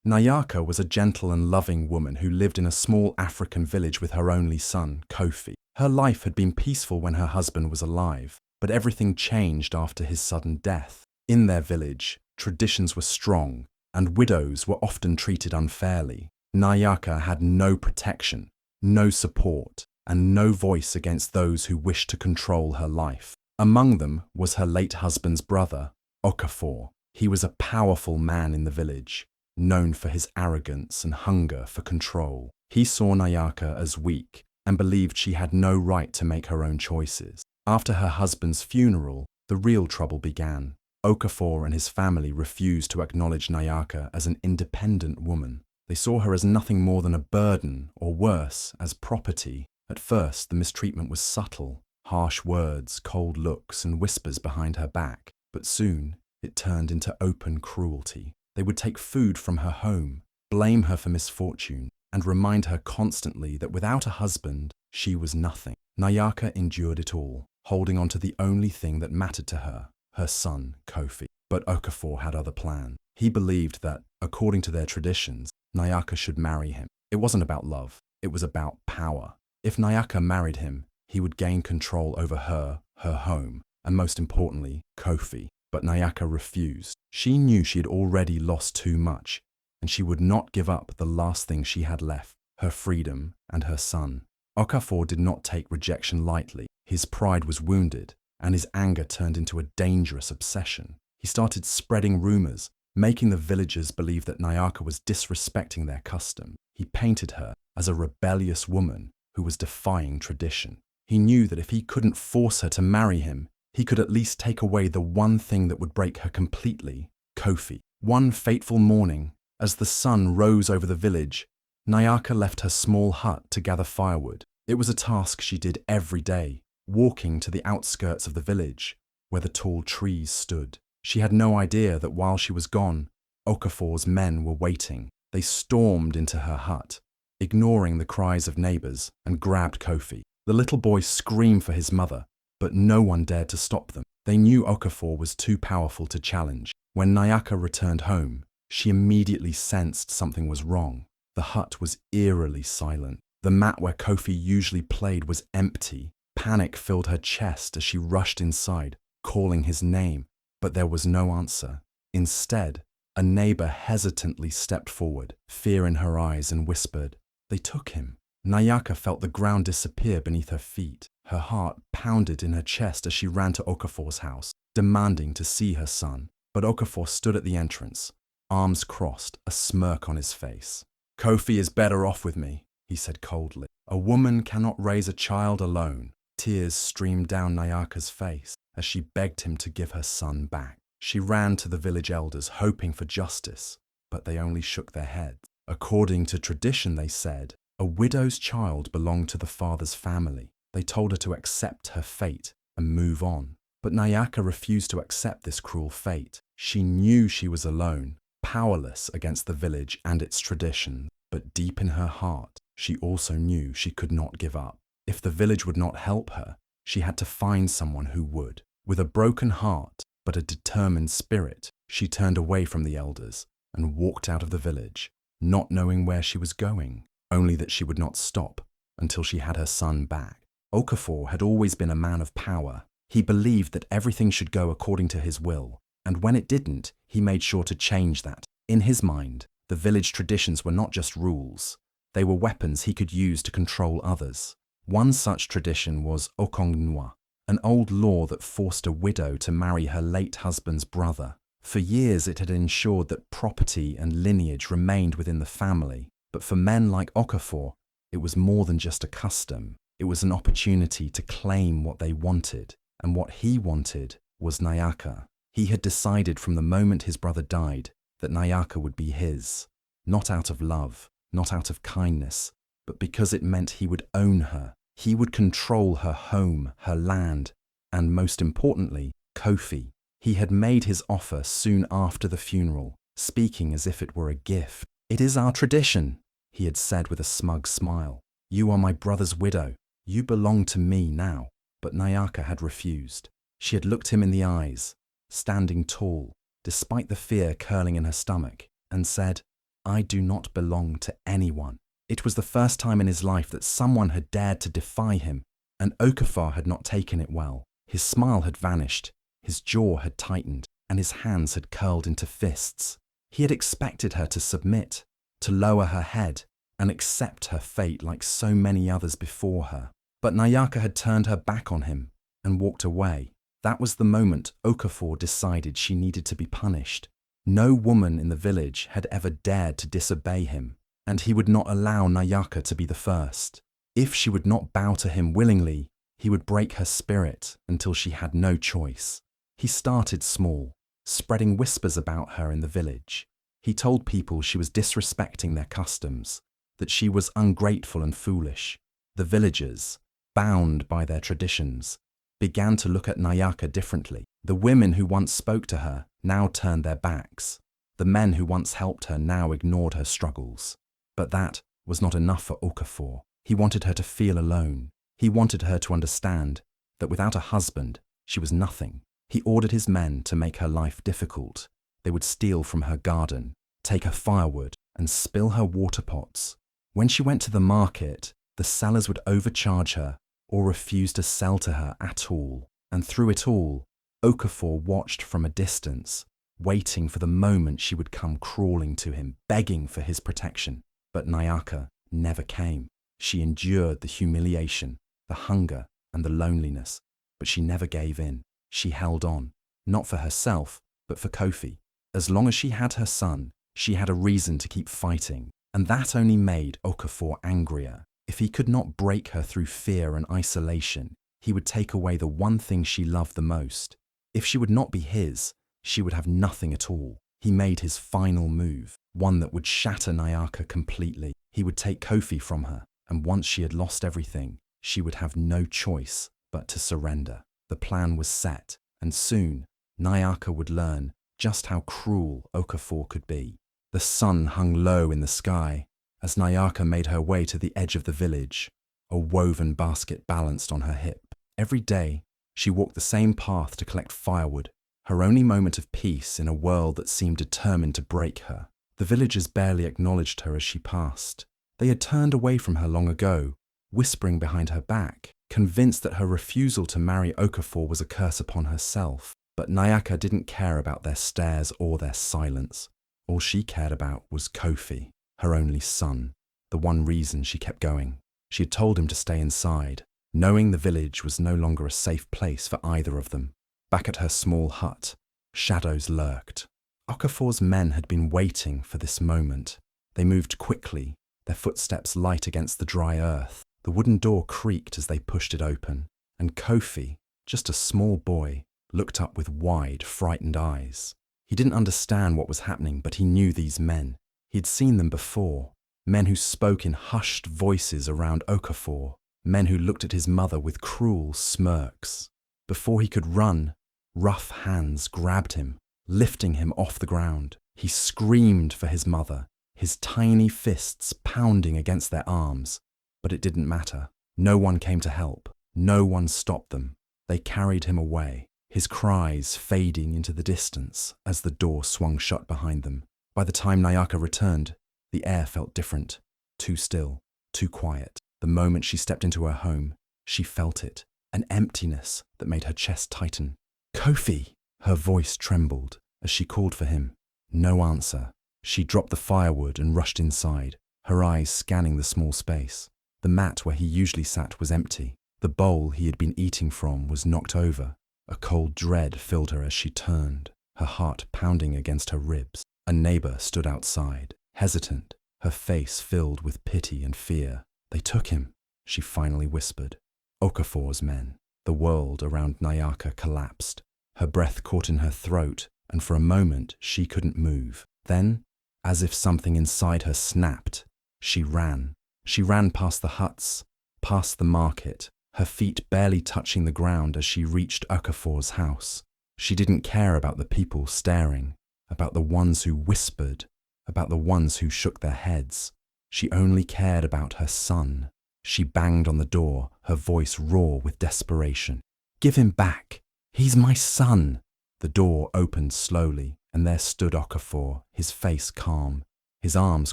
Nyaka was a gentle and loving woman who lived in a small African village with her only son, Kofi. Her life had been peaceful when her husband was alive, but everything changed after his sudden death. In their village, traditions were strong, and widows were often treated unfairly. Nyaka had no protection, no support, and no voice against those who wished to control her life. Among them was her late husband's brother, Okafor. He was a powerful man in the village, known for his arrogance and hunger for control. He saw Nyaka as weak and believed she had no right to make her own choices. After her husband's funeral, the real trouble began. Okafor and his family refused to acknowledge Nyaka as an independent woman. They saw her as nothing more than a burden, or worse, as property. At first, the mistreatment was subtle, harsh words, cold looks, and whispers behind her back. But soon, it turned into open cruelty. They would take food from her home, blame her for misfortune, and remind her constantly that without a husband, she was nothing. Nyaka endured it all, holding on to the only thing that mattered to her, her son, Kofi. But Okafor had other plans. He believed that, according to their traditions, Nyaka should marry him. It wasn't about love, it was about power. If Nyaka married him, he would gain control over her, her home, and most importantly, Kofi. But Nyaka refused. She knew she had already lost too much, and she would not give up the last thing she had left, her freedom and her son. Okafor did not take rejection lightly. His pride was wounded, and his anger turned into a dangerous obsession. He started spreading rumors, making the villagers believe that Nyaka was disrespecting their custom. He painted her as a rebellious woman who was defying tradition. He knew that if he couldn't force her to marry him, he could at least take away the one thing that would break her completely, Kofi. One fateful morning, as the sun rose over the village, Nyaka left her small hut to gather firewood. It was a task she did every day, walking to the outskirts of the village, where the tall trees stood. She had no idea that while she was gone, Okafor's men were waiting. They stormed into her hut, ignoring the cries of neighbors, and grabbed Kofi. The little boy screamed for his mother, but no one dared to stop them. They knew Okafor was too powerful to challenge. When Nyaka returned home, she immediately sensed something was wrong. The hut was eerily silent. The mat where Kofi usually played was empty. Panic filled her chest as she rushed inside, calling his name, but there was no answer. Instead, a neighbor hesitantly stepped forward, fear in her eyes, and whispered, "They took him." Nyaka felt the ground disappear beneath her feet. Her heart pounded in her chest as she ran to Okafor's house, demanding to see her son. But Okafor stood at the entrance, arms crossed, a smirk on his face. "Kofi is better off with me," he said coldly. "A woman cannot raise a child alone." Tears streamed down Nyaka's face as she begged him to give her son back. She ran to the village elders, hoping for justice, but they only shook their heads. According to tradition, they said, a widow's child belonged to the father's family. They told her to accept her fate and move on. But Nyaka refused to accept this cruel fate. She knew she was alone, powerless against the village and its traditions. But deep in her heart, she also knew she could not give up. If the village would not help her, she had to find someone who would. With a broken heart, but a determined spirit, she turned away from the elders and walked out of the village, not knowing where she was going, only that she would not stop until she had her son back. Okafor had always been a man of power. He believed that everything should go according to his will, and when it didn't, he made sure to change that. In his mind, the village traditions were not just rules. They were weapons he could use to control others. One such tradition was okongnoa, an old law that forced a widow to marry her late husband's brother. For years it had ensured that property and lineage remained within the family. But for men like Okafor, it was more than just a custom. It was an opportunity to claim what they wanted, and what he wanted was Nyaka. He had decided from the moment his brother died that Nyaka would be his, not out of love, not out of kindness, but because it meant he would own her. He would control her home, her land, and most importantly, Kofi. He had made his offer soon after the funeral, speaking as if it were a gift. "It is our tradition," he had said with a smug smile. "You are my brother's widow. You belong to me now." But Nyaka had refused. She had looked him in the eyes, standing tall, despite the fear curling in her stomach, and said, I do not belong to anyone. It was the first time in his life that someone had dared to defy him, and Okafor had not taken it well. His smile had vanished, his jaw had tightened, and his hands had curled into fists. He had expected her to submit, to lower her head, and accept her fate like so many others before her. But Nayaka had turned her back on him and walked away. That was the moment Okafor decided she needed to be punished. No woman in the village had ever dared to disobey him, and he would not allow Nayaka to be the first. If she would not bow to him willingly, he would break her spirit until she had no choice. He started small, spreading whispers about her in the village. He told people she was disrespecting their customs, that she was ungrateful and foolish. The villagers, bound by their traditions, began to look at Nayaka differently. The women who once spoke to her now turned their backs. The men who once helped her now ignored her struggles. But that was not enough for Okafor. He wanted her to feel alone. He wanted her to understand that without a husband, she was nothing. He ordered his men to make her life difficult. They would steal from her garden, take her firewood, and spill her water pots. When she went to the market, the sellers would overcharge her or refuse to sell to her at all. And through it all, Okafor watched from a distance, waiting for the moment she would come crawling to him, begging for his protection. But Nayaka never came. She endured the humiliation, the hunger, and the loneliness, but she never gave in. She held on, not for herself, but for Kofi. As long as she had her son, she had a reason to keep fighting, and that only made Okafor angrier. If he could not break her through fear and isolation, he would take away the one thing she loved the most. If she would not be his, she would have nothing at all. He made his final move, one that would shatter Nayaka completely. He would take Kofi from her, and once she had lost everything, she would have no choice but to surrender. The plan was set, and soon Nayaka would learn just how cruel Okafor could be. The sun hung low in the sky as Nayaka made her way to the edge of the village, a woven basket balanced on her hip. Every day, she walked the same path to collect firewood, her only moment of peace in a world that seemed determined to break her. The villagers barely acknowledged her as she passed. They had turned away from her long ago, whispering behind her back, convinced that her refusal to marry Okafor was a curse upon herself. But Nayaka didn't care about their stares or their silence. All she cared about was Kofi, her only son, the one reason she kept going. She had told him to stay inside, knowing the village was no longer a safe place for either of them. Back at her small hut, shadows lurked. Okafor's men had been waiting for this moment. They moved quickly, their footsteps light against the dry earth. The wooden door creaked as they pushed it open, and Kofi, just a small boy, looked up with wide, frightened eyes. He didn't understand what was happening, but he knew these men. He'd seen them before, men who spoke in hushed voices around Okafor, men who looked at his mother with cruel smirks. Before he could run, rough hands grabbed him, lifting him off the ground. He screamed for his mother, his tiny fists pounding against their arms. But it didn't matter. No one came to help. No one stopped them. They carried him away, his cries fading into the distance as the door swung shut behind them. By the time Nayaka returned, the air felt different, too still, too quiet. The moment she stepped into her home, she felt it, an emptiness that made her chest tighten. "Kofi!" Her voice trembled as she called for him. No answer. She dropped the firewood and rushed inside, her eyes scanning the small space. The mat where he usually sat was empty. The bowl he had been eating from was knocked over. A cold dread filled her as she turned, her heart pounding against her ribs. A neighbor stood outside, hesitant, her face filled with pity and fear. "They took him," she finally whispered. Okafor's men. The world around Nayaka collapsed. Her breath caught in her throat, and for a moment she couldn't move. Then, as if something inside her snapped, she ran. She ran past the huts, past the market, her feet barely touching the ground as she reached Okafor's house. She didn't care about the people staring, about the ones who whispered, about the ones who shook their heads. She only cared about her son. She banged on the door, her voice raw with desperation. "Give him back! He's my son!" The door opened slowly, and there stood Okafor, his face calm. His arms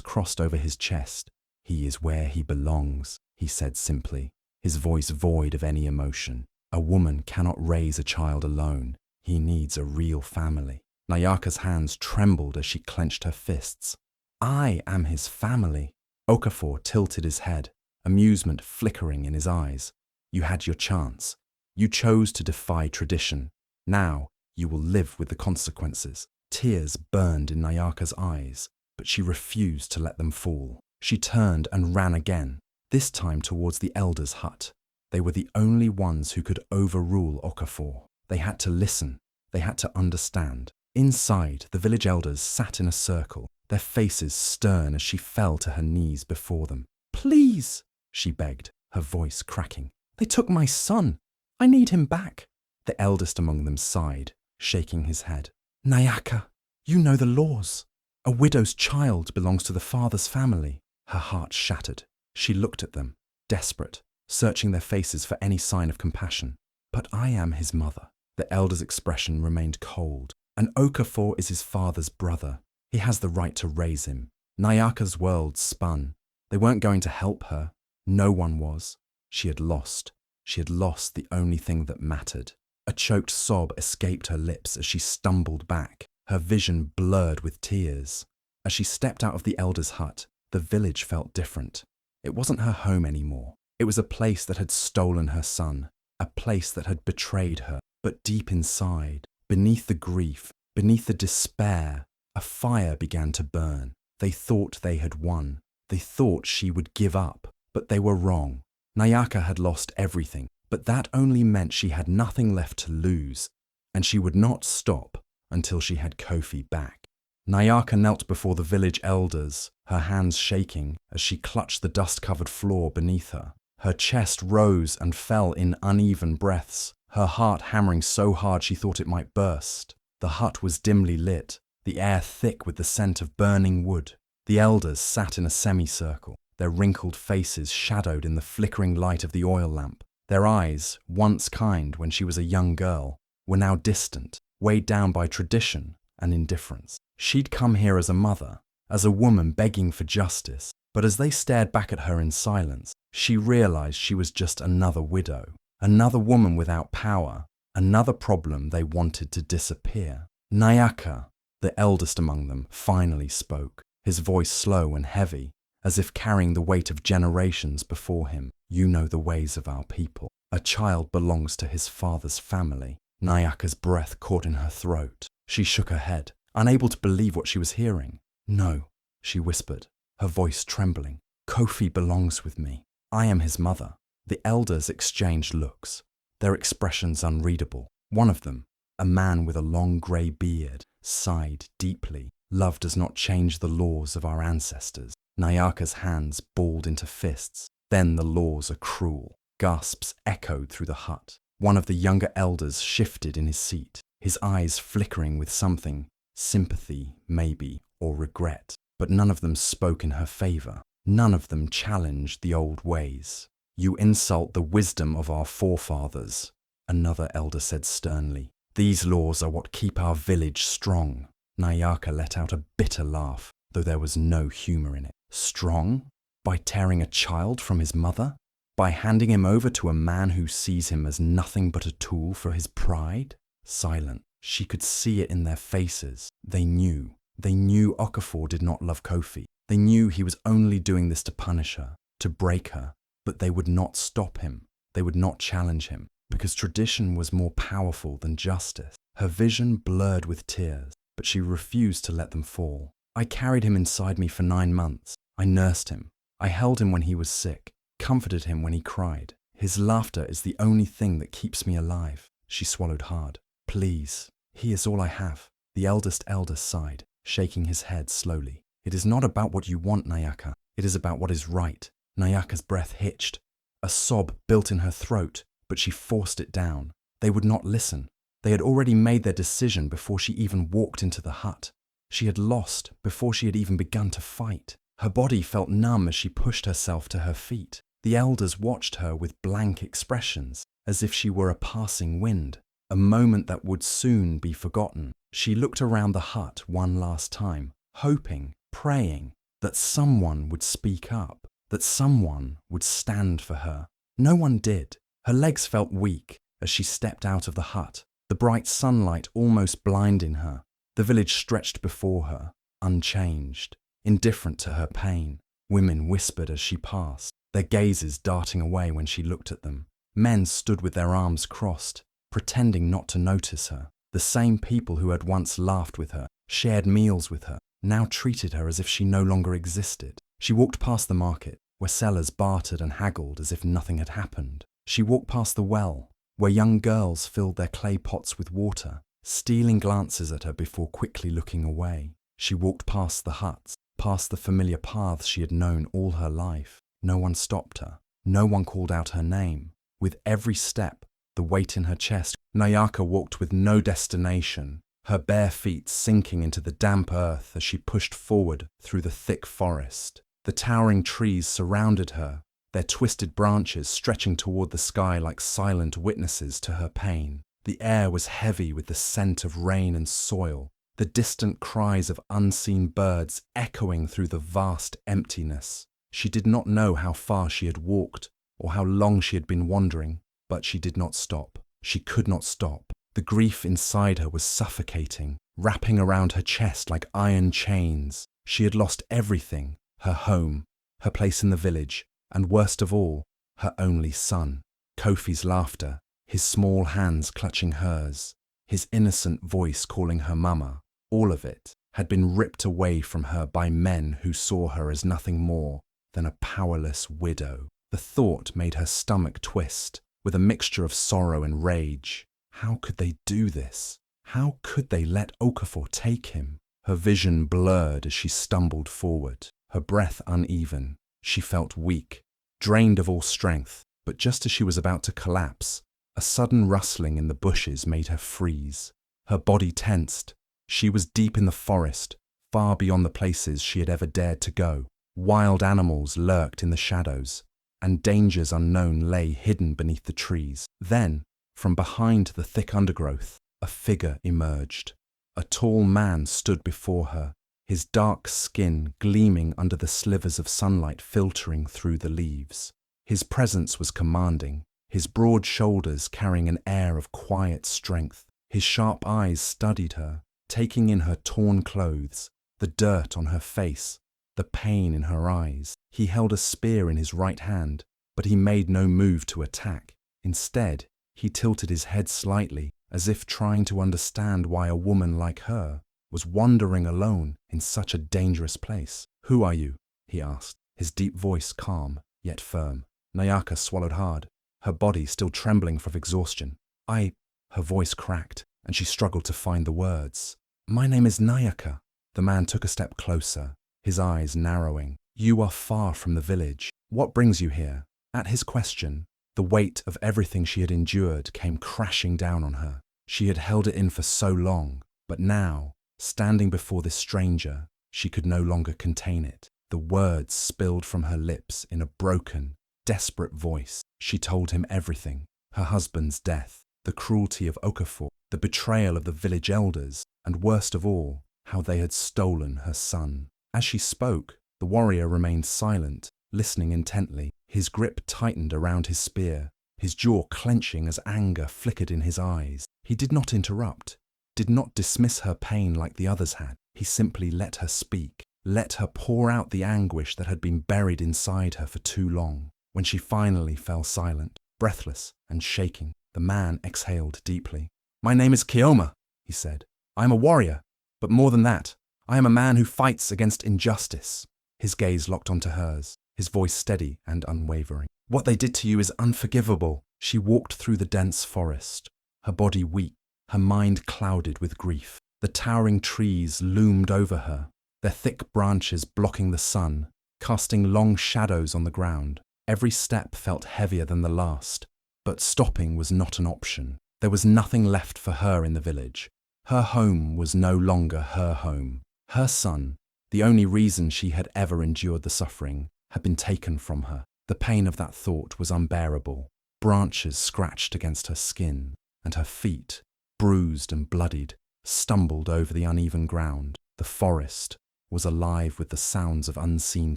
crossed over his chest. "He is where he belongs," he said simply, his voice void of any emotion. "A woman cannot raise a child alone. He needs a real family." Nayaka's hands trembled as she clenched her fists. "I am his family." Okafor tilted his head, amusement flickering in his eyes. "You had your chance. You chose to defy tradition. Now you will live with the consequences." Tears burned in Nayaka's eyes, but she refused to let them fall. She turned and ran again, this time towards the elders' hut. They were the only ones who could overrule Okafor. They had to listen. They had to understand. Inside, the village elders sat in a circle, their faces stern as she fell to her knees before them. "Please," she begged, her voice cracking. "They took my son. I need him back." The eldest among them sighed, shaking his head. "Nayaka, you know the laws. A widow's child belongs to the father's family." Her heart shattered. She looked at them, desperate, searching their faces for any sign of compassion. "But I am his mother." The elder's expression remained cold. "And Okafor is his father's brother. He has the right to raise him." Nayaka's world spun. They weren't going to help her. No one was. She had lost. She had lost the only thing that mattered. A choked sob escaped her lips as she stumbled back, her vision blurred with tears. As she stepped out of the elder's hut, the village felt different. It wasn't her home anymore. It was a place that had stolen her son, a place that had betrayed her. But deep inside, beneath the grief, beneath the despair, a fire began to burn. They thought they had won. They thought she would give up, but they were wrong. Nayaka had lost everything, but that only meant she had nothing left to lose, and she would not stop until she had Kofi back. Nayaka knelt before the village elders, her hands shaking as she clutched the dust-covered floor beneath her. Her chest rose and fell in uneven breaths, her heart hammering so hard she thought it might burst. The hut was dimly lit, the air thick with the scent of burning wood. The elders sat in a semicircle, their wrinkled faces shadowed in the flickering light of the oil lamp. Their eyes, once kind when she was a young girl, were now distant, weighed down by tradition and indifference. She'd come here as a mother, as a woman begging for justice, but as they stared back at her in silence, she realized she was just another widow, another woman without power, another problem they wanted to disappear. Nayaka, the eldest among them, finally spoke, his voice slow and heavy, as if carrying the weight of generations before him. "You know the ways of our people. A child belongs to his father's family." Nayaka's breath caught in her throat. She shook her head, unable to believe what she was hearing. "No," she whispered, her voice trembling. "Kofi belongs with me. I am his mother." The elders exchanged looks, their expressions unreadable. One of them, a man with a long grey beard, sighed deeply. "Love does not change the laws of our ancestors." Nayaka's hands balled into fists. "Then the laws are cruel." Gasps echoed through the hut. One of the younger elders shifted in his seat, his eyes flickering with something, sympathy, maybe, or regret. But none of them spoke in her favour. None of them challenged the old ways. "You insult the wisdom of our forefathers," another elder said sternly. "These laws are what keep our village strong." Nayaka let out a bitter laugh, though there was no humour in it. Strong? By tearing a child from his mother? By handing him over to a man who sees him as nothing but a tool for his pride? Silent. She could see it in their faces. They knew. They knew Okafor did not love Kofi. They knew he was only doing this to punish her, to break her. But they would not stop him. They would not challenge him, because tradition was more powerful than justice. Her vision blurred with tears, but she refused to let them fall. "I carried him inside me for 9 months. I nursed him. I held him when he was sick, comforted him when he cried. His laughter is the only thing that keeps me alive." She swallowed hard. "Please, he is all I have." The eldest elder sighed, shaking his head slowly. "It is not about what you want, Nayaka. It is about what is right." Nayaka's breath hitched. A sob built in her throat, but she forced it down. They would not listen. They had already made their decision before she even walked into the hut. She had lost before she had even begun to fight. Her body felt numb as she pushed herself to her feet. The elders watched her with blank expressions, as if she were a passing wind, a moment that would soon be forgotten. She looked around the hut one last time, hoping, praying that someone would speak up, that someone would stand for her. No one did. Her legs felt weak as she stepped out of the hut, the bright sunlight almost blinding her. The village stretched before her, unchanged, indifferent to her pain. Women whispered as she passed, their gazes darting away when she looked at them. Men stood with their arms crossed, pretending not to notice her. The same people who had once laughed with her, shared meals with her, now treated her as if she no longer existed. She walked past the market, where sellers bartered and haggled as if nothing had happened. She walked past the well, where young girls filled their clay pots with water, stealing glances at her before quickly looking away. She walked past the huts, past the familiar paths she had known all her life. No one stopped her. No one called out her name. With every step, the weight in her chest, Nayaka walked with no destination, her bare feet sinking into the damp earth as she pushed forward through the thick forest. The towering trees surrounded her, their twisted branches stretching toward the sky like silent witnesses to her pain. The air was heavy with the scent of rain and soil, the distant cries of unseen birds echoing through the vast emptiness. She did not know how far she had walked or how long she had been wandering, but she did not stop. She could not stop. The grief inside her was suffocating, wrapping around her chest like iron chains. She had lost everything, her home, her place in the village, and worst of all, her only son. Kofi's laughter, his small hands clutching hers, his innocent voice calling her mama, all of it had been ripped away from her by men who saw her as nothing more than a powerless widow. The thought made her stomach twist, with a mixture of sorrow and rage. How could they do this? How could they let Okafor take him? Her vision blurred as she stumbled forward, her breath uneven. She felt weak, drained of all strength, but just as she was about to collapse, a sudden rustling in the bushes made her freeze. Her body tensed. She was deep in the forest, far beyond the places she had ever dared to go. Wild animals lurked in the shadows, and dangers unknown lay hidden beneath the trees. Then, from behind the thick undergrowth, a figure emerged. A tall man stood before her, his dark skin gleaming under the slivers of sunlight filtering through the leaves. His presence was commanding, his broad shoulders carrying an air of quiet strength. His sharp eyes studied her, taking in her torn clothes, the dirt on her face, the pain in her eyes. He held a spear in his right hand, but he made no move to attack. Instead, he tilted his head slightly, as if trying to understand why a woman like her was wandering alone in such a dangerous place. "Who are you?" he asked, his deep voice calm, yet firm. Nayaka swallowed hard, her body still trembling from exhaustion. Her voice cracked, and she struggled to find the words. "My name is Nayaka." The man took a step closer, his eyes narrowing. "You are far from the village. What brings you here?" At his question, the weight of everything she had endured came crashing down on her. She had held it in for so long, but now, standing before this stranger, she could no longer contain it. The words spilled from her lips in a broken, desperate voice. She told him everything: her husband's death, the cruelty of Okafor, the betrayal of the village elders, and worst of all, how they had stolen her son. As she spoke, the warrior remained silent, listening intently. His grip tightened around his spear, his jaw clenching as anger flickered in his eyes. He did not interrupt, did not dismiss her pain like the others had. He simply let her speak, let her pour out the anguish that had been buried inside her for too long. When she finally fell silent, breathless and shaking, the man exhaled deeply. "My name is Kioma," he said. "I am a warrior, but more than that, I am a man who fights against injustice." His gaze locked onto hers, his voice steady and unwavering. "What they did to you is unforgivable." She walked through the dense forest, her body weak, her mind clouded with grief. The towering trees loomed over her, their thick branches blocking the sun, casting long shadows on the ground. Every step felt heavier than the last, but stopping was not an option. There was nothing left for her in the village. Her home was no longer her home. Her son, the only reason she had ever endured the suffering, had been taken from her. The pain of that thought was unbearable. Branches scratched against her skin, and her feet, bruised and bloodied, stumbled over the uneven ground. The forest was alive with the sounds of unseen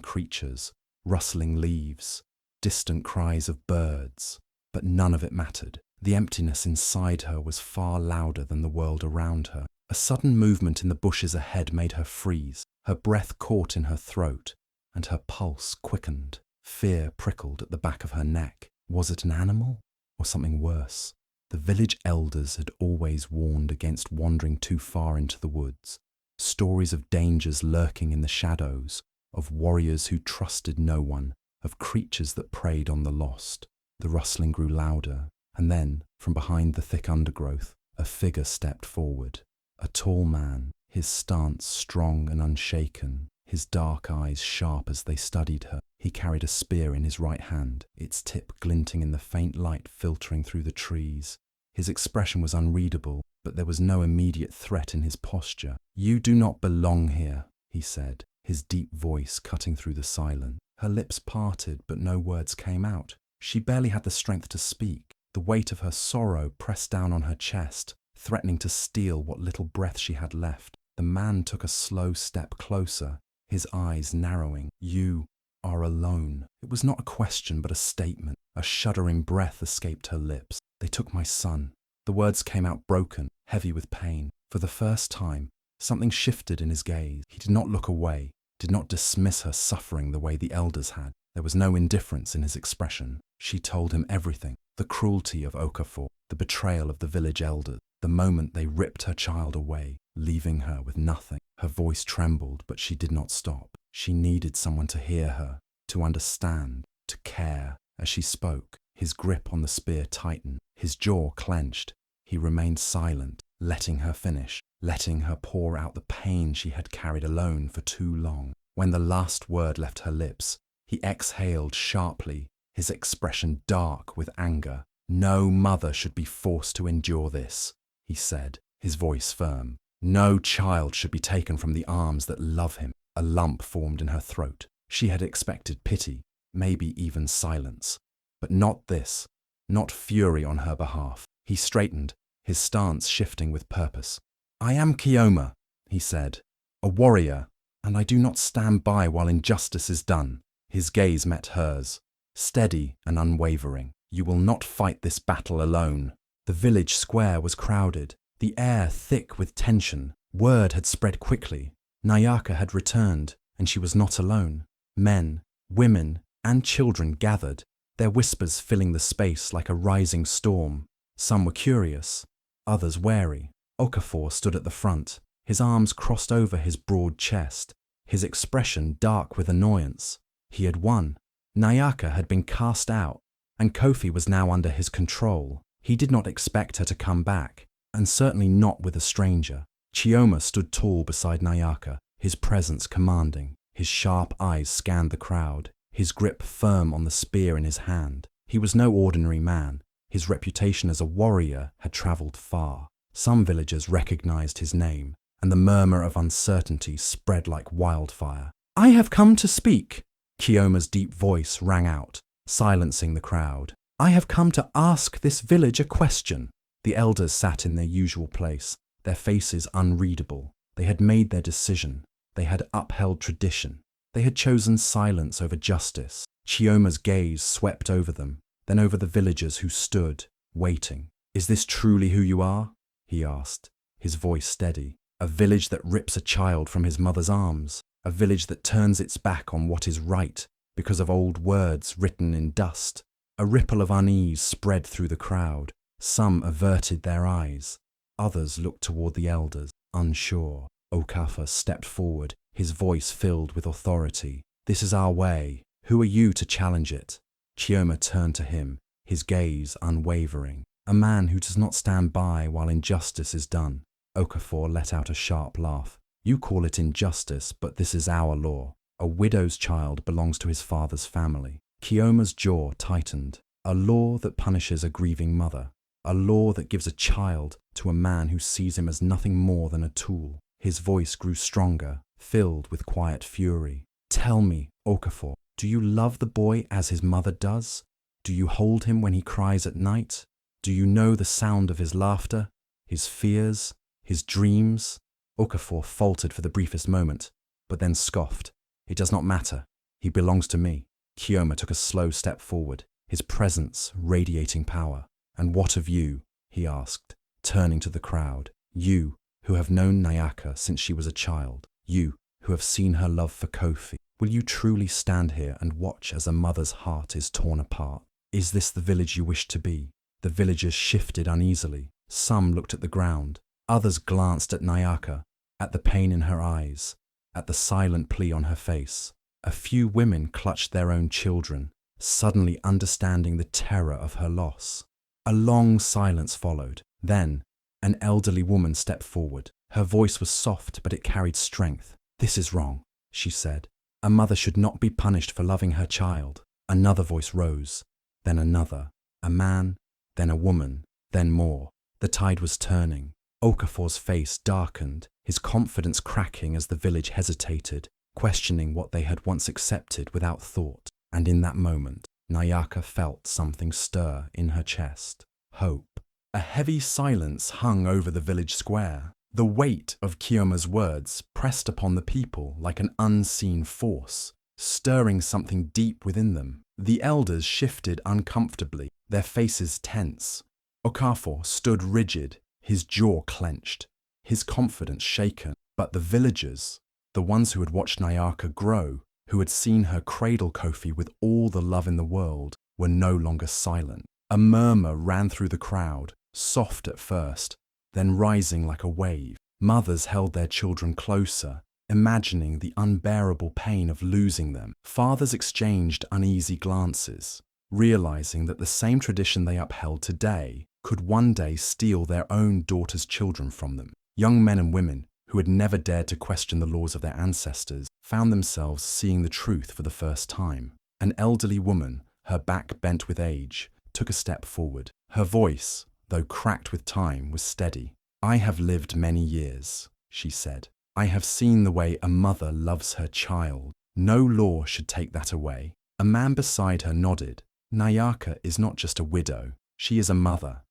creatures, rustling leaves, distant cries of birds. But none of it mattered. The emptiness inside her was far louder than the world around her. A sudden movement in the bushes ahead made her freeze. Her breath caught in her throat, and her pulse quickened. Fear prickled at the back of her neck. Was it an animal, or something worse? The village elders had always warned against wandering too far into the woods. Stories of dangers lurking in the shadows, of warriors who trusted no one, of creatures that preyed on the lost. The rustling grew louder, and then, from behind the thick undergrowth, a figure stepped forward. A tall man, his stance strong and unshaken, his dark eyes sharp as they studied her. He carried a spear in his right hand, its tip glinting in the faint light filtering through the trees. His expression was unreadable, but there was no immediate threat in his posture. "You do not belong here," he said, his deep voice cutting through the silence. Her lips parted, but no words came out. She barely had the strength to speak. The weight of her sorrow pressed down on her chest, threatening to steal what little breath she had left. The man took a slow step closer, his eyes narrowing. "You are alone." It was not a question, but a statement. A shuddering breath escaped her lips. "They took my son." The words came out broken, heavy with pain. For the first time, something shifted in his gaze. He did not look away, did not dismiss her suffering the way the elders had. There was no indifference in his expression. She told him everything. The cruelty of Okafor, the betrayal of the village elders, the moment they ripped her child away, leaving her with nothing. Her voice trembled, but she did not stop. She needed someone to hear her, to understand, to care. As she spoke, his grip on the spear tightened, his jaw clenched. He remained silent, letting her finish, letting her pour out the pain she had carried alone for too long. When the last word left her lips, he exhaled sharply, his expression dark with anger. "No mother should be forced to endure this," he said, his voice firm. "No child should be taken from the arms that love him." A lump formed in her throat. She had expected pity, maybe even silence. But not this, not fury on her behalf. He straightened, his stance shifting with purpose. "I am Kioma," he said, "a warrior, and I do not stand by while injustice is done." His gaze met hers, steady and unwavering. "You will not fight this battle alone." The village square was crowded, the air thick with tension. Word had spread quickly. Nayaka had returned, and she was not alone. Men, women, and children gathered, their whispers filling the space like a rising storm. Some were curious, others wary. Okafor stood at the front, his arms crossed over his broad chest, his expression dark with annoyance. He had won. Nayaka had been cast out, and Kofi was now under his control. He did not expect her to come back, and certainly not with a stranger. Chioma stood tall beside Nayaka, his presence commanding. His sharp eyes scanned the crowd, his grip firm on the spear in his hand. He was no ordinary man. His reputation as a warrior had travelled far. Some villagers recognized his name, and the murmur of uncertainty spread like wildfire. "I have come to speak," Kioma's deep voice rang out, silencing the crowd. "I have come to ask this village a question." The elders sat in their usual place, their faces unreadable. They had made their decision. They had upheld tradition. They had chosen silence over justice. Chioma's gaze swept over them, then over the villagers who stood, waiting. "Is this truly who you are?" he asked, his voice steady. "A village that rips a child from his mother's arms, a village that turns its back on what is right because of old words written in dust." A ripple of unease spread through the crowd. Some averted their eyes. Others looked toward the elders, unsure. Okafor stepped forward, his voice filled with authority. "This is our way. Who are you to challenge it?" Chioma turned to him, his gaze unwavering. "A man who does not stand by while injustice is done." Okafor let out a sharp laugh. "You call it injustice, but this is our law. A widow's child belongs to his father's family." Chioma's jaw tightened. A law that punishes a grieving mother. A law that gives a child to a man who sees him as nothing more than a tool. His voice grew stronger, filled with quiet fury. "Tell me, Okafor, do you love the boy as his mother does? Do you hold him when he cries at night? Do you know the sound of his laughter, his fears, his dreams?" Okafor faltered for the briefest moment. but then scoffed. "It does not matter. He belongs to me." Kioma took a slow step forward, his presence radiating power. "And what of you?" he asked, turning to the crowd. "You, who have known Nayaka since she was a child. You, who have seen her love for Kofi. Will you truly stand here and watch as a mother's heart is torn apart? Is this the village you wish to be?" The villagers shifted uneasily. Some looked at the ground. Others glanced at Nayaka, at the pain in her eyes, at the silent plea on her face. A few women clutched their own children, suddenly understanding the terror of her loss. A long silence followed. Then, an elderly woman stepped forward. Her voice was soft, but it carried strength. "This is wrong," she said. "A mother should not be punished for loving her child." Another voice rose, then another. A man, then a woman, then more. The tide was turning. Okafor's face darkened, his confidence cracking as the village hesitated, questioning what they had once accepted without thought. And in that moment, Nayaka felt something stir in her chest. Hope. A heavy silence hung over the village square. The weight of Kioma's words pressed upon the people like an unseen force, stirring something deep within them. The elders shifted uncomfortably, their faces tense. Okafor stood rigid, his jaw clenched, his confidence shaken. But the villagers, the ones who had watched Nayaka grow, who had seen her cradle Kofi with all the love in the world, were no longer silent. A murmur ran through the crowd, soft at first, then rising like a wave. Mothers held their children closer, imagining the unbearable pain of losing them. Fathers exchanged uneasy glances, realizing that the same tradition they upheld today could one day steal their own daughters' children from them. Young men and women, who had never dared to question the laws of their ancestors, found themselves seeing the truth for the first time. An elderly woman, her back bent with age, took a step forward. Her voice, though cracked with time, was steady. "I have lived many years," she said. "I have seen the way a mother loves her child. No law should take that away." A man beside her nodded. "Nayaka is not just a widow. She is a mother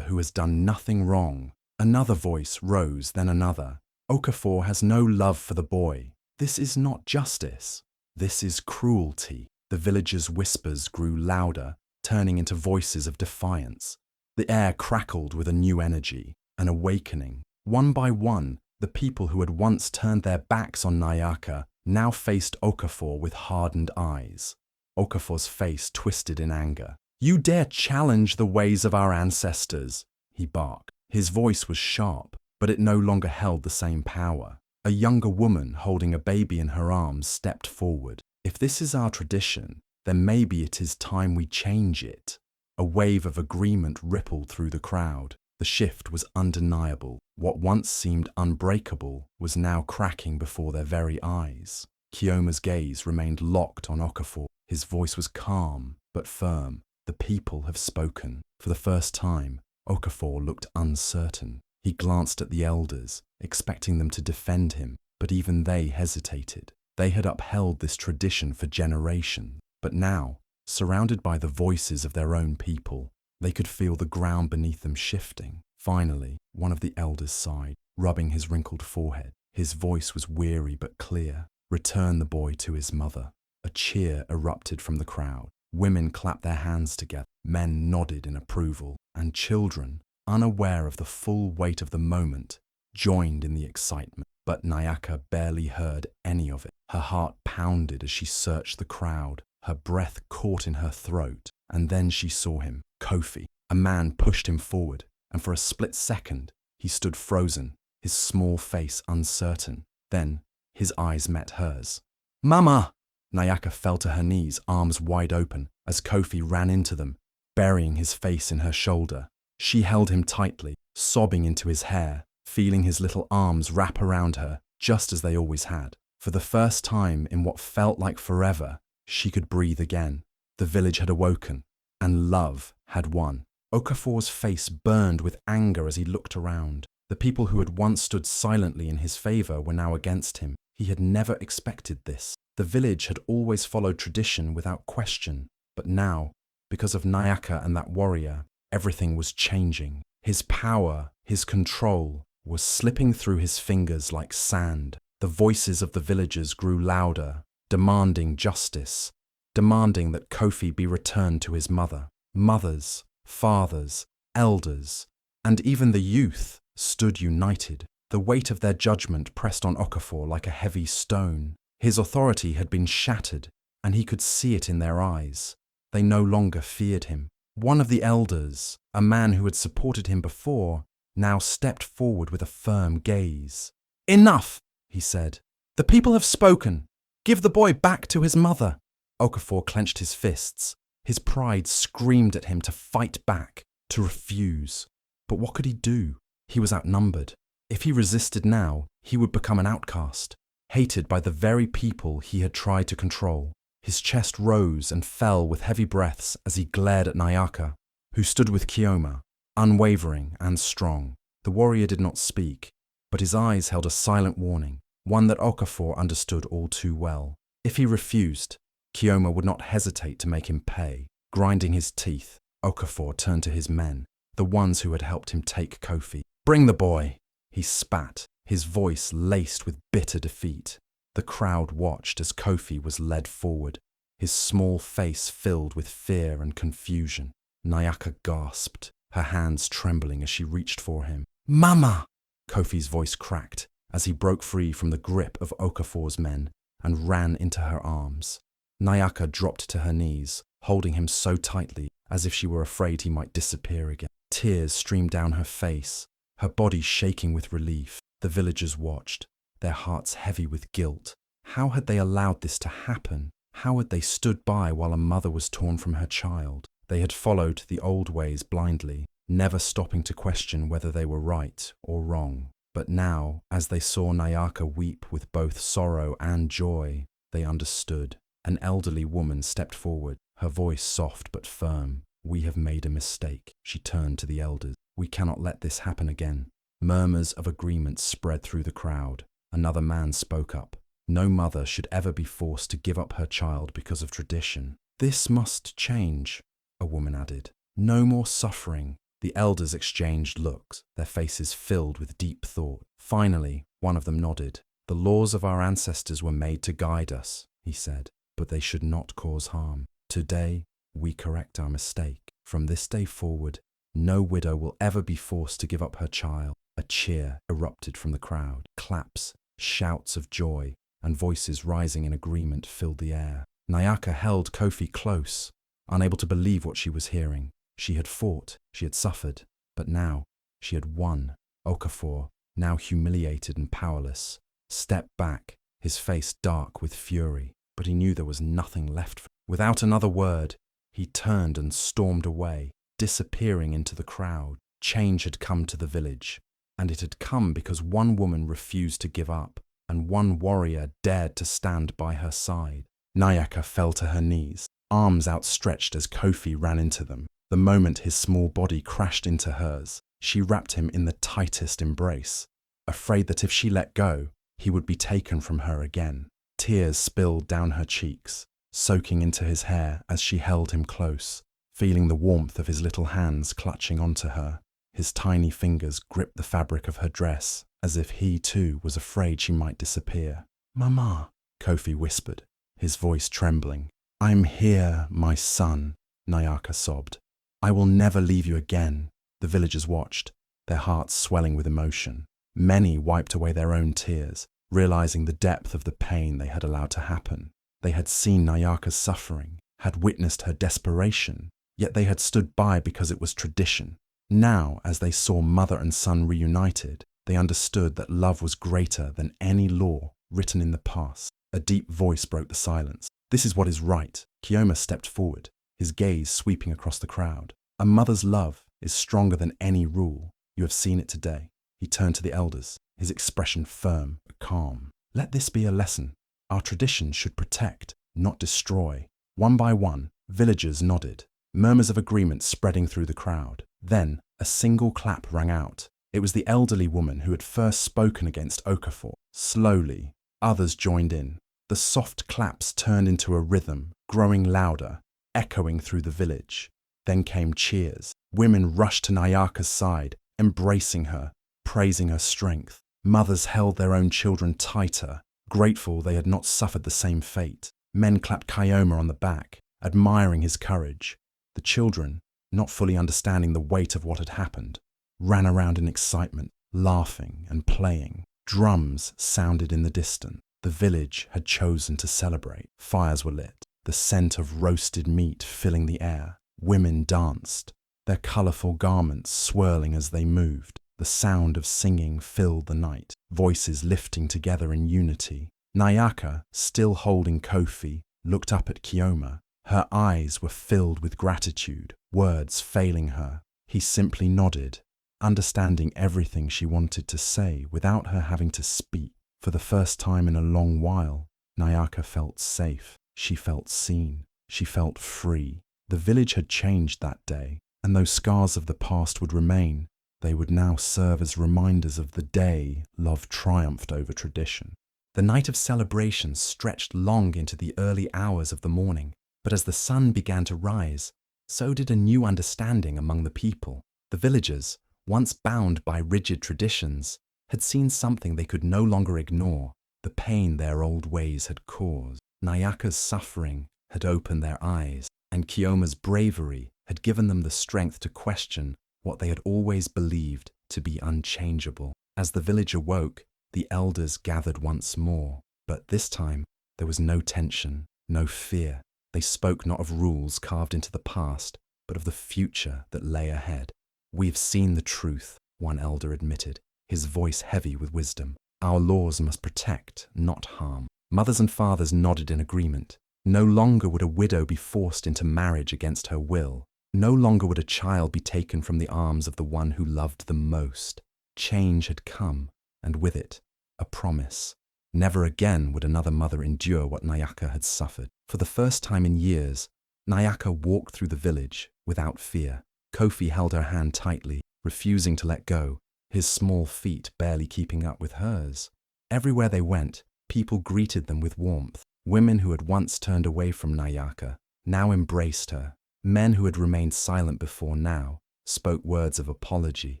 who has done nothing wrong." Another voice rose, then another. "Okafor has no love for the boy. This is not justice. This is cruelty." The villagers' whispers grew louder, turning into voices of defiance. The air crackled with a new energy, an awakening. One by one, the people who had once turned their backs on Nayaka now faced Okafor with hardened eyes. Okafor's face twisted in anger. "You dare challenge the ways of our ancestors," he barked. His voice was sharp, but it no longer held the same power. A younger woman holding a baby in her arms stepped forward. "If this is our tradition, then maybe it is time we change it." A wave of agreement rippled through the crowd. The shift was undeniable. What once seemed unbreakable was now cracking before their very eyes. Kioma's gaze remained locked on Okafor. His voice was calm, but firm. "The people have spoken." For the first time, Okafor looked uncertain. He glanced at the elders, expecting them to defend him, but even they hesitated. They had upheld this tradition for generations, but now, surrounded by the voices of their own people, they could feel the ground beneath them shifting. Finally, one of the elders sighed, rubbing his wrinkled forehead. His voice was weary but clear. "Return the boy to his mother." A cheer erupted from the crowd. Women clapped their hands together, men nodded in approval, and children, unaware of the full weight of the moment, joined in the excitement. But Nayaka barely heard any of it. Her heart pounded as she searched the crowd, her breath caught in her throat, and then she saw him, Kofi. A man pushed him forward, and for a split second, he stood frozen, his small face uncertain. Then, his eyes met hers. "Mama!" Nayaka fell to her knees, arms wide open, as Kofi ran into them, burying his face in her shoulder. She held him tightly, sobbing into his hair, feeling his little arms wrap around her, just as they always had. For the first time in what felt like forever, she could breathe again. The village had awoken, and love had won. Okafor's face burned with anger as he looked around. The people who had once stood silently in his favor were now against him. He had never expected this. The village had always followed tradition without question, but now, because of Nayaka and that warrior, everything was changing. His power, his control, was slipping through his fingers like sand. The voices of the villagers grew louder, demanding justice, demanding that Kofi be returned to his mother. Mothers, fathers, elders, and even the youth stood united. The weight of their judgment pressed on Okafor like a heavy stone. His authority had been shattered, and he could see it in their eyes. They no longer feared him. One of the elders, a man who had supported him before, now stepped forward with a firm gaze. "Enough," he said. "The people have spoken. Give the boy back to his mother." Okafor clenched his fists. His pride screamed at him to fight back, to refuse. But what could he do? He was outnumbered. If he resisted now, he would become an outcast, hated by the very people he had tried to control. His chest rose and fell with heavy breaths as he glared at Nyaka, who stood with Kioma, unwavering and strong. The warrior did not speak, but his eyes held a silent warning, one that Okafor understood all too well. If he refused, Kioma would not hesitate to make him pay. Grinding his teeth, Okafor turned to his men, the ones who had helped him take Kofi. "Bring the boy!" He spat, his voice laced with bitter defeat. The crowd watched as Kofi was led forward, his small face filled with fear and confusion. Nyaka gasped, her hands trembling as she reached for him. "Mama!" Kofi's voice cracked as he broke free from the grip of Okafor's men and ran into her arms. Nyaka dropped to her knees, holding him so tightly as if she were afraid he might disappear again. Tears streamed down her face, her body shaking with relief. The villagers watched, their hearts heavy with guilt. How had they allowed this to happen? How had they stood by while a mother was torn from her child? They had followed the old ways blindly, never stopping to question whether they were right or wrong. But now, as they saw Nyaka weep with both sorrow and joy, they understood. An elderly woman stepped forward, her voice soft but firm. "We have made a mistake," she turned to the elders. "We cannot let this happen again." Murmurs of agreement spread through the crowd. Another man spoke up. No mother should ever be forced to give up her child because of tradition. "This must change," a woman added. "No more suffering." The elders exchanged looks, their faces filled with deep thought. Finally, one of them nodded. "The laws of our ancestors were made to guide us," he said, "but they should not cause harm. Today, we correct our mistake. From this day forward, no widow will ever be forced to give up her child." A cheer erupted from the crowd. Claps, shouts of joy, and voices rising in agreement filled the air. Nyaka held Kofi close, unable to believe what she was hearing. She had fought, she had suffered, but now she had won. Okafor, now humiliated and powerless, stepped back, his face dark with fury, but he knew there was nothing left for him. Without another word, he turned and stormed away, disappearing into the crowd. Change had come to the village, and it had come because one woman refused to give up, and one warrior dared to stand by her side. Nyaka fell to her knees, arms outstretched as Kofi ran into them. The moment his small body crashed into hers, she wrapped him in the tightest embrace, afraid that if she let go, he would be taken from her again. Tears spilled down her cheeks, soaking into his hair as she held him close, feeling the warmth of his little hands clutching onto her. His tiny fingers gripped the fabric of her dress, as if he too was afraid she might disappear. "Mama," Kofi whispered, his voice trembling. "I'm here, my son," Nyaka sobbed. "I will never leave you again." The villagers watched, their hearts swelling with emotion. Many wiped away their own tears, realizing the depth of the pain they had allowed to happen. They had seen Nyaka's suffering, had witnessed her desperation, yet they had stood by because it was tradition. Now, as they saw mother and son reunited, they understood that love was greater than any law written in the past. A deep voice broke the silence. "This is what is right." Kioma stepped forward, his gaze sweeping across the crowd. "A mother's love is stronger than any rule. You have seen it today." He turned to the elders, his expression firm but calm. "Let this be a lesson. Our tradition should protect, not destroy." One by one, villagers nodded, murmurs of agreement spreading through the crowd. Then, a single clap rang out. It was the elderly woman who had first spoken against Okafor. Slowly, others joined in. The soft claps turned into a rhythm, growing louder, echoing through the village. Then came cheers. Women rushed to Nyaka's side, embracing her, praising her strength. Mothers held their own children tighter, grateful they had not suffered the same fate. Men clapped Kioma on the back, admiring his courage. The children, not fully understanding the weight of what had happened, ran around in excitement, laughing and playing. Drums sounded in the distance. The village had chosen to celebrate. Fires were lit, the scent of roasted meat filling the air. Women danced, their colourful garments swirling as they moved. The sound of singing filled the night, voices lifting together in unity. Nayaka, still holding Kofi, looked up at Kioma. Her eyes were filled with gratitude, words failing her. He simply nodded, understanding everything she wanted to say without her having to speak. For the first time in a long while, Nayaka felt safe. She felt seen. She felt free. The village had changed that day, and though scars of the past would remain, they would now serve as reminders of the day love triumphed over tradition. The night of celebration stretched long into the early hours of the morning, but as the sun began to rise, so did a new understanding among the people. The villagers, once bound by rigid traditions, had seen something they could no longer ignore, the pain their old ways had caused. Nayaka's suffering had opened their eyes, and Kioma's bravery had given them the strength to question what they had always believed to be unchangeable. As the village awoke, the elders gathered once more, but this time there was no tension, no fear. They spoke not of rules carved into the past, but of the future that lay ahead. "We've seen the truth," one elder admitted, his voice heavy with wisdom. "Our laws must protect, not harm." Mothers and fathers nodded in agreement. No longer would a widow be forced into marriage against her will. No longer would a child be taken from the arms of the one who loved them most. Change had come, and with it, a promise. Never again would another mother endure what Nayaka had suffered. For the first time in years, Nayaka walked through the village without fear. Kofi held her hand tightly, refusing to let go, his small feet barely keeping up with hers. Everywhere they went, people greeted them with warmth. Women who had once turned away from Nayaka now embraced her. Men who had remained silent before now spoke words of apology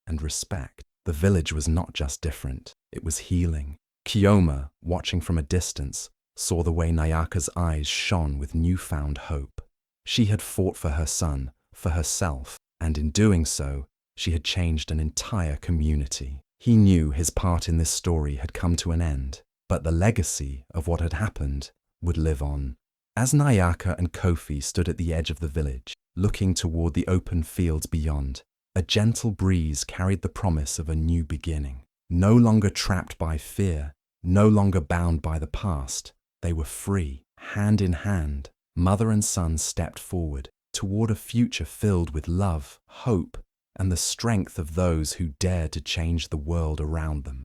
and respect. The village was not just different, it was healing. Kioma, watching from a distance, saw the way Nayaka's eyes shone with newfound hope. She had fought for her son, for herself, and in doing so, she had changed an entire community. He knew his part in this story had come to an end, but the legacy of what had happened would live on. As Nayaka and Kofi stood at the edge of the village, looking toward the open fields beyond, a gentle breeze carried the promise of a new beginning. No longer trapped by fear, no longer bound by the past, they were free. Hand in hand, mother and son stepped forward toward a future filled with love, hope, and the strength of those who dared to change the world around them.